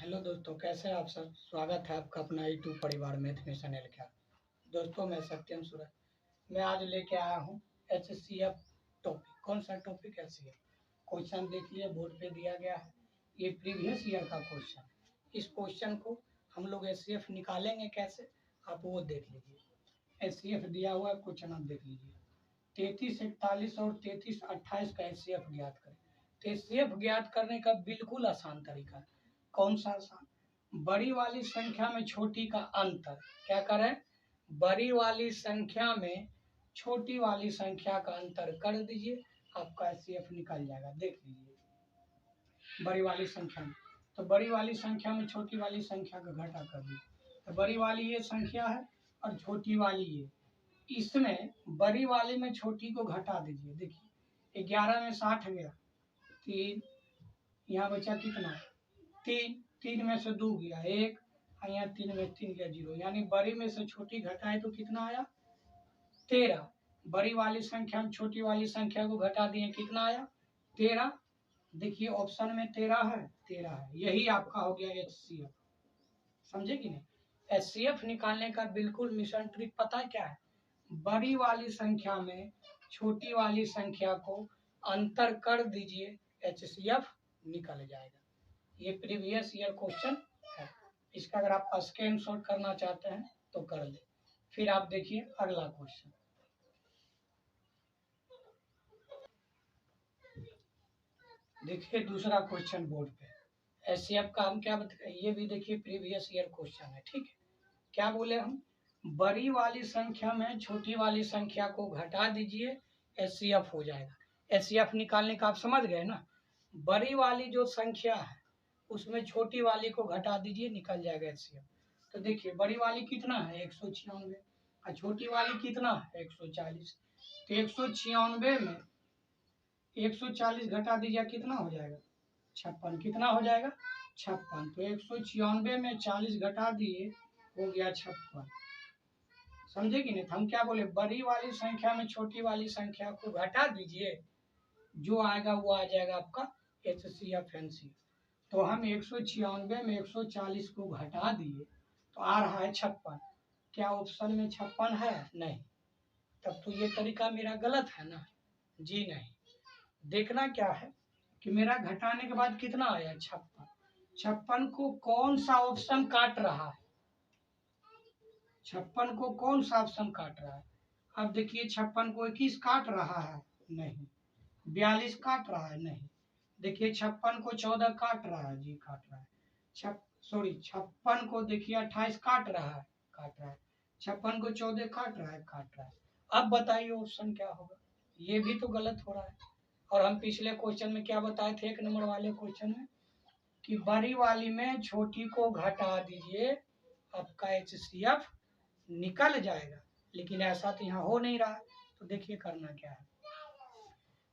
Hello दोस्तों, कैसे हैं आप सब। स्वागत है आपका अपना यूट्यूब परिवार मैथ मिशन एल का। दोस्तों, मैं सत्यम सूरज। मैं आज लेके आया हूँ HCF टॉपिक। कौन सा टॉपिक? HCF। क्वेश्चन देखिए, बोर्ड पे दिया गया है। ये प्रीवियस ईयर का क्वेश्चन है। इस क्वेश्चन को हम लोग HCF निकालेंगे कैसे, आप वो देख लीजिए। HCF दिया हुआ है, क्वेश्चन आप देख लीजिए। 33, 41 और 33, 28 का HCF ज्ञात करें। तो HCF ज्ञात करने का बिल्कुल आसान तरीका है। कौन सा आसान? बड़ी वाली संख्या में छोटी का अंतर क्या करें? बड़ी वाली संख्या में छोटी वाली संख्या का अंतर कर दीजिए, आपका HCF निकल जाएगा। देख लीजिए, बड़ी वाली संख्या में, तो बड़ी वाली संख्या में छोटी वाली संख्या का घटा कर दीजिए। तो बड़ी वाली ये संख्या है और छोटी वाली ये। इसमें बड़ी वाली में छोटी को घटा दीजिए। देखिए, 11 में 60 गया, 3 यहाँ बचा कितना? 3 3 में से 2 गया 1, यहाँ 3 में 3 गया 0, यानी बड़ी में से छोटी घटाए तो कितना आया? 13। बड़ी वाली संख्या में छोटी वाली संख्या को घटा दिए, कितना आया? 13। देखिए ऑप्शन में 13 है, 13 है। यही आपका हो गया HCF। समझे कि नहीं? HCF निकालने का बिल्कुल मिशन ट्रिक पता है क्या है? बड़ी वाली संख्या में छोटी वाली संख्या को अंतर कर दीजिए, HCF निकल जाएगा। ये प्रीवियस ईयर क्वेश्चन है। इसका अगर आप स्क्रीनशॉट करना चाहते हैं तो कर ले। फिर आप देखिए अगला क्वेश्चन। देखिए दूसरा क्वेश्चन बोर्ड पे। HCF का हम क्या बताए, ये भी देखिए प्रीवियस ईयर क्वेश्चन है। ठीक है, क्या बोले हम? बड़ी वाली संख्या में छोटी वाली संख्या को घटा दीजिए, HCF हो जाएगा। HCF निकालने का आप समझ गए ना? बड़ी वाली जो संख्या है उसमें छोटी वाली को घटा दीजिए, निकल जाएगा HCF। तो देखिए बड़ी वाली कितना है? 196, और छोटी वाली कितना है? 140। तो 196 में 140 घटा दीजिए, कितना हो जाएगा? 56। कितना हो जाएगा? 56। तो 196 में 40 घटा दिए, हो गया 56। समझे कि नहीं? हम क्या बोले, बड़ी वाली संख्या में छोटी वाली संख्या को घटा दीजिए, जो आएगा वो आ जाएगा आपका HCF NCF। तो हम 196 में 140 को घटा दिए तो आ रहा है 56। क्या ऑप्शन में 56 है? नहीं। तब तो ये तरीका मेरा गलत है ना? जी नहीं। देखना क्या है कि मेरा घटाने के बाद कितना आया? 56। 56 को कौन सा ऑप्शन काट रहा है? 56 को कौन सा ऑप्शन काट रहा है? अब देखिए 56 को 21 काट रहा है? नहीं। 42 काट रहा है? नहीं। देखिए 56 को 14 काट रहा है? जी काट रहा है। 56 को देखिए 28 काट रहा है? काट रहा है। 56 को 14 काट रहा है? काट रहा है। अब बताइए ऑप्शन क्या होगा? ये भी तो गलत हो रहा है। और हम पिछले क्वेश्चन में क्या बताए थे, 1 नंबर वाले क्वेश्चन में, कि बड़ी वाली में छोटी को घटा दीजिए, आपका HCF निकल जाएगा। लेकिन ऐसा तो यहाँ हो नहीं रहा है। तो देखिए करना क्या है,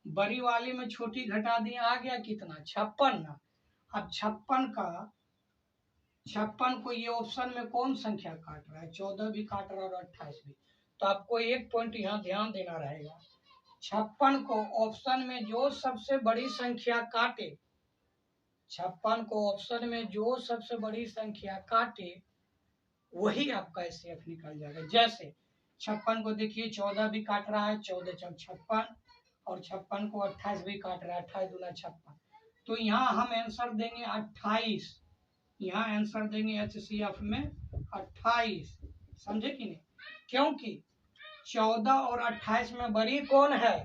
बड़ी वाली में छोटी घटा दिए, आ गया कितना? 56 ना। अब 56 को ये ऑप्शन में कौन संख्या काट रहा है? 14 भी काट रहा है और 28 भी। तो आपको एक पॉइंट यहाँ ध्यान देना रहेगा, 56 को ऑप्शन में जो सबसे बड़ी संख्या काटे, 56 को ऑप्शन में जो सबसे बड़ी संख्या काटे वही आपका HCF निकल जाएगा। जैसे 56 को देखिए 14 भी काट रहा है, 14 चौक 56, और 56 को 28 भी काट रहा है, 28 दूना 56। तो यहाँ हम आंसर देंगे 28। यहाँ आंसर देंगे HCF में 28। समझे कि नहीं? क्योंकि 14 और 28 में बड़ी कौन है?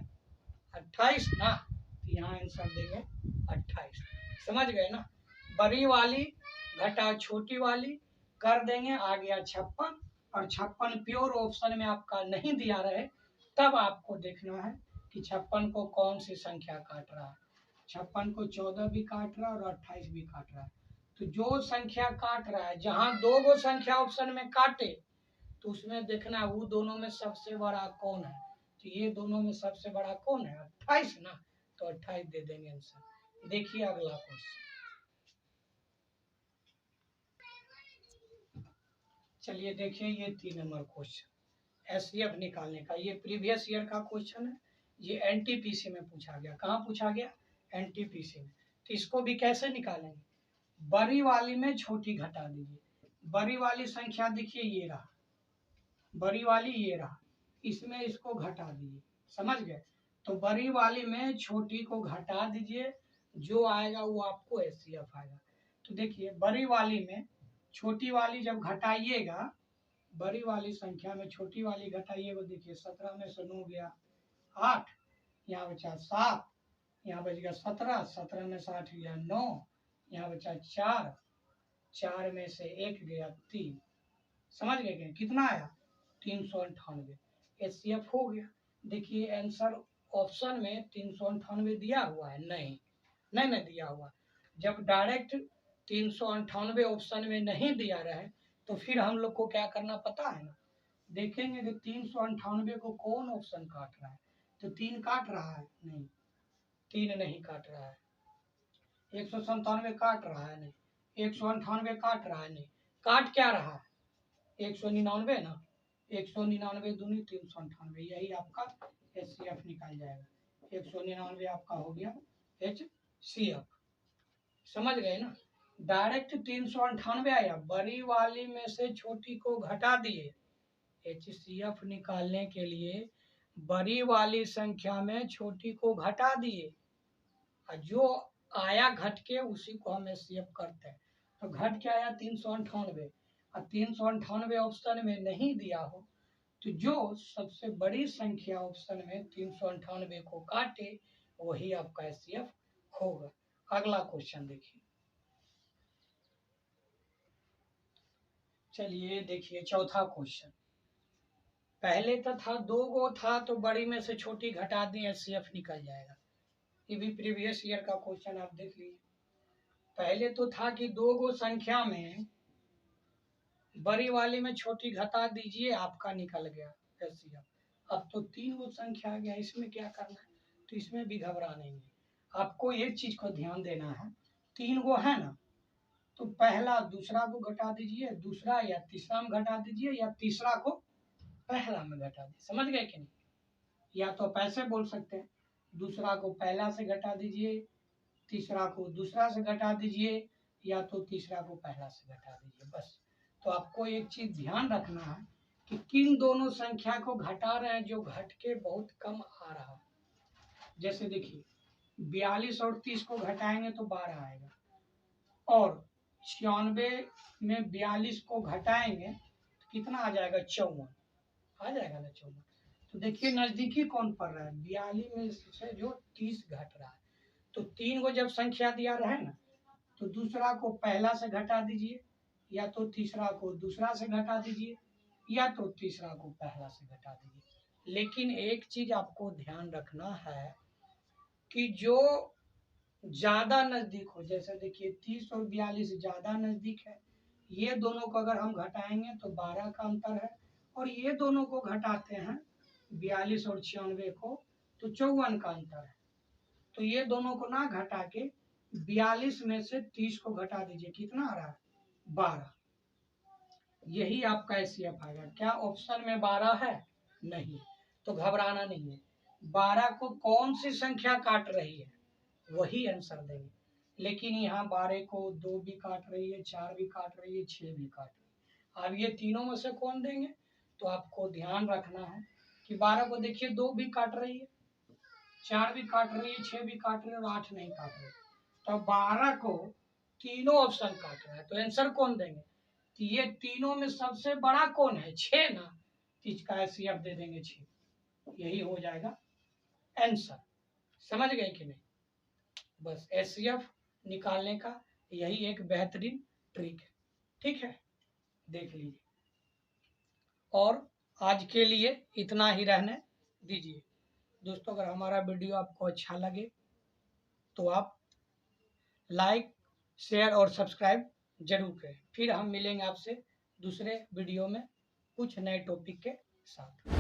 28 ना। तो यहाँ आंसर देंगे 28। समझ गए ना? बड़ी वाली घटा छोटी वाली कर देंगे, आ गया 56। और 56 प्योर ऑप्शन में आपका नहीं दिया रहे, तब आपको देखना है कि 56 को कौन सी संख्या काट रहा है। 56 को 14 भी काट रहा है और 28 भी काट रहा है। तो जो संख्या काट रहा है, जहाँ 2 गो संख्या ऑप्शन में काटे, तो उसमें देखना है वो दोनों में सबसे बड़ा कौन है। तो ये दोनों में सबसे बड़ा कौन है? 28 ना। तो 28 दे देंगे आंसर। देखिए अगला क्वेश्चन। चलिए देखिए, ये 3 नंबर क्वेश्चन HCF निकालने का। ये प्रीवियस ईयर का क्वेश्चन है। ये NTPC में पूछा गया। कहाँ पूछा गया? NTPC में। तो इसको भी कैसे निकालेंगे? बड़ी वाली में छोटी घटा दीजिए। बड़ी वाली संख्या देखिए ये रहा, बड़ी वाली ये रहा, इसमें इसको घटा दीजिए, समझ गए। तो बड़ी वाली में छोटी को घटा दीजिए, जो आएगा वो आपको एचसीएफ आएगा। तो देखिए बड़ी वाली में छोटी वाली जब घटाइएगा, बड़ी वाली संख्या में छोटी वाली घटाइएगा, देखिए 17 में से 9 गया 8, यहाँ बचा 7, यहाँ बच गया 17, 17 में से 8 गया 9, यहाँ बचा 4, 4 में से 1 गया 3, समझ गए क्या कितना आया 398, एचसीएफ हो गया। देखिए आंसर ऑप्शन में 398 दिया हुआ है, नहीं नहीं नहीं दिया हुआ। जब डायरेक्ट 398 ऑप्शन में नहीं दिया रहे तो फिर हम लोग को क्या करना पता है ना, देखेंगे कि 398 को कौन ऑप्शन काट रहा है। तो 3 काट रहा है, नहीं 3 नहीं काट रहा है। 197 काट रहा है, नहीं 198 काट रहा है, नहीं काट क्या रहा है 199 ना, 199 दूनी 398, यही आपका एचसीएफ निकल जाएगा। 199 आपका हो गया एचसीएफ, समझ गए ना। डायरेक्ट 398 आया, बड़ी वाली में से छोटी को घटा दिए। एचसीएफ निकालने के लिए बड़ी वाली संख्या में छोटी को घटा दिए, और जो आया घट के उसी को हम एचसीएफ करते हैं। तो घट के आया 398, और 398 ऑप्शन में नहीं दिया हो तो जो सबसे बड़ी संख्या ऑप्शन में 398 को काटे वही आपका एचसीएफ होगा। अगला क्वेश्चन देखिए, चलिए देखिए चौथा क्वेश्चन। पहले तो था 2 गो था तो बड़ी में से छोटी घटा दी एचसीएफ निकल जाएगा। ये भी प्रीवियस ईयर का क्वेश्चन आप देख लीजिए। पहले तो था कि 2 गो संख्या में बड़ी वाली में छोटी घटा दीजिए, आपका निकल गया एचसीएफ। अब तो 3 गो संख्या आ गया, इसमें क्या करना है, तो इसमें भी घबराना नहीं है। आपको एक चीज को ध्यान देना है, 3 गो है ना, तो पहला दूसरा को घटा दीजिए, दूसरा या तीसरा में घटा दीजिए, या तीसरा को पहला में घटा दीजिए, समझ गए कि नहीं। या तो पैसे बोल सकते हैं, दूसरा को पहला से घटा दीजिए, तीसरा को दूसरा से घटा दीजिए, या तो तीसरा को पहला से घटा दीजिए, बस। तो आपको एक चीज ध्यान रखना है कि किन दोनों संख्या को घटा रहे हैं जो घट के बहुत कम आ रहा है। जैसे देखिए 42 और 30 को घटाएंगे तो 12 आएगा, और 96 में 42 को घटाएंगे तो कितना आ जाएगा 54, आ जाएगा ना 54। तो देखिए नजदीकी कौन पड़ रहा है, 42 में से जो 30 घट रहा है। तो 3 को जब संख्या दिया रहे ना, तो दूसरा को पहला से घटा दीजिए, या तो तीसरा को दूसरा से घटा दीजिए, या तो तीसरा को पहला से घटा दीजिए। लेकिन एक चीज आपको ध्यान रखना है कि जो ज्यादा नजदीक हो, जैसे देखिए 30 और 42 ज्यादा नजदीक है, ये दोनों को अगर हम घटाएंगे तो 12 का अंतर है, और ये दोनों को घटाते हैं 42 और 96 को तो 54 का अंतर है। तो ये दोनों को ना घटा के 42 में से 30 को घटा दीजिए, कितना आ रहा है 12, यही आपका एचसीएफ आएगा। क्या ऑप्शन में 12 है, नहीं, तो घबराना नहीं है। 12 को कौन सी संख्या काट रही है वही आंसर देंगे। लेकिन यहाँ 12 को 2 भी काट रही है, 4 भी काट रही है, 6 भी काट रही है। अब ये तीनों में से कौन देंगे, तो आपको ध्यान रखना है कि 12 को देखिए 2 भी काट रही है, 4 भी काट रही है, 6 भी काट रही है, और 8 नहीं काट रही। तो 12 को तीनों ऑप्शन काट रहा है, तो आंसर कौन देंगे, तो ये तीनों में सबसे बड़ा कौन है 6 ना, तो इसका एचसीएफ दे देंगे 6, यही हो जाएगा आंसर। समझ गए कि नहीं। बस एचसीएफ निकालने का यही एक बेहतरीन ट्रिक है, ठीक है, देख लीजिए। और आज के लिए इतना ही रहने दीजिए। दोस्तों अगर हमारा वीडियो आपको अच्छा लगे तो आप लाइक शेयर और सब्सक्राइब जरूर करें। फिर हम मिलेंगे आपसे दूसरे वीडियो में कुछ नए टॉपिक के साथ।